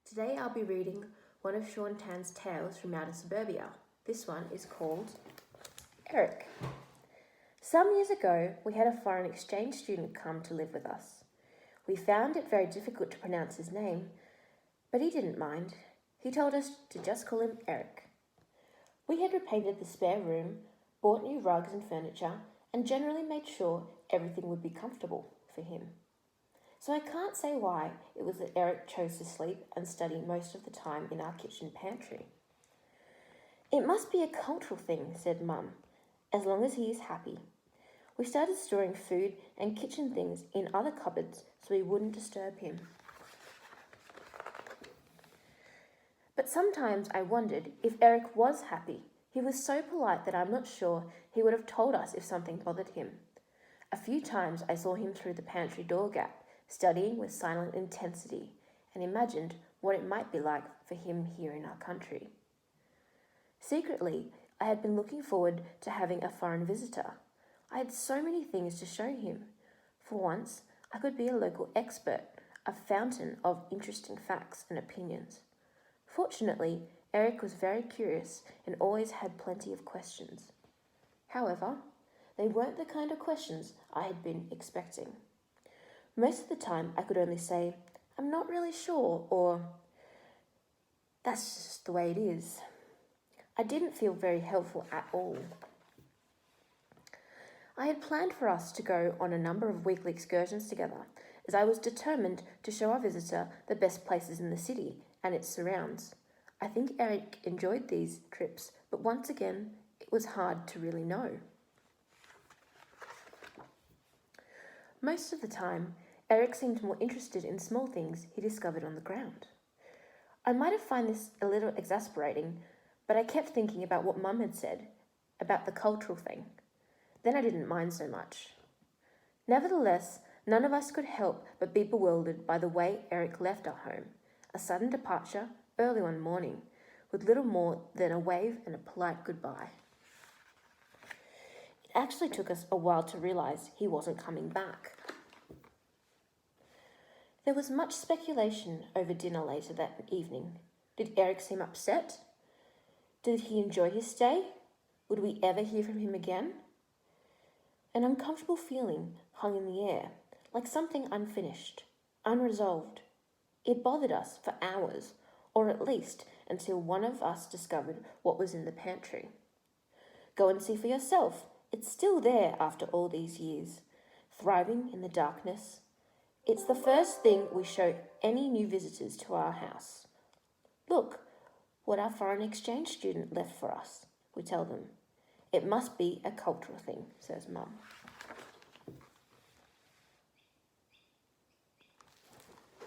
Today I'll be reading one of Shaun Tan's tales from Outer Suburbia. This one is called Eric. Some years ago, we had a foreign exchange student come to live with us. We found it very difficult to pronounce his name, but he didn't mind. He told us to just call him Eric. We had repainted the spare room, bought new rugs and furniture, and generally made sure everything would be comfortable for him. So I can't say why it was that Eric chose to sleep and study most of the time in our kitchen pantry. It must be a cultural thing, said Mum, as long as he is happy. We started storing food and kitchen things in other cupboards so we wouldn't disturb him. But sometimes I wondered if Eric was happy. He was so polite that I'm not sure he would have told us if something bothered him. A few times I saw him through the pantry door gap, studying with silent intensity, and imagined what it might be like for him here in our country. Secretly, I had been looking forward to having a foreign visitor. I had so many things to show him. For once, I could be a local expert, a fountain of interesting facts and opinions. Fortunately, Eric was very curious and always had plenty of questions. However, they weren't the kind of questions I had been expecting. Most of the time, I could only say, "I'm not really sure," or "That's just the way it is." I didn't feel very helpful at all. I had planned for us to go on a number of weekly excursions together, as I was determined to show our visitor the best places in the city and its surrounds. I think Eric enjoyed these trips, but once again, it was hard to really know. Most of the time, Eric seemed more interested in small things he discovered on the ground. I might have found this a little exasperating, but I kept thinking about what Mum had said about the cultural thing. Then I didn't mind so much. Nevertheless, none of us could help but be bewildered by the way Eric left our home, a sudden departure early one morning, with little more than a wave and a polite goodbye. It actually took us a while to realise he wasn't coming back. There was much speculation over dinner later that evening. Did Eric seem upset? Did he enjoy his stay? Would we ever hear from him again? An uncomfortable feeling hung in the air, like something unfinished, unresolved. It bothered us for hours, or at least until one of us discovered what was in the pantry. Go and see for yourself. It's still there after all these years, thriving in the darkness. It's the first thing we show any new visitors to our house. Look what our foreign exchange student left for us, we tell them. It must be a cultural thing, says Mum.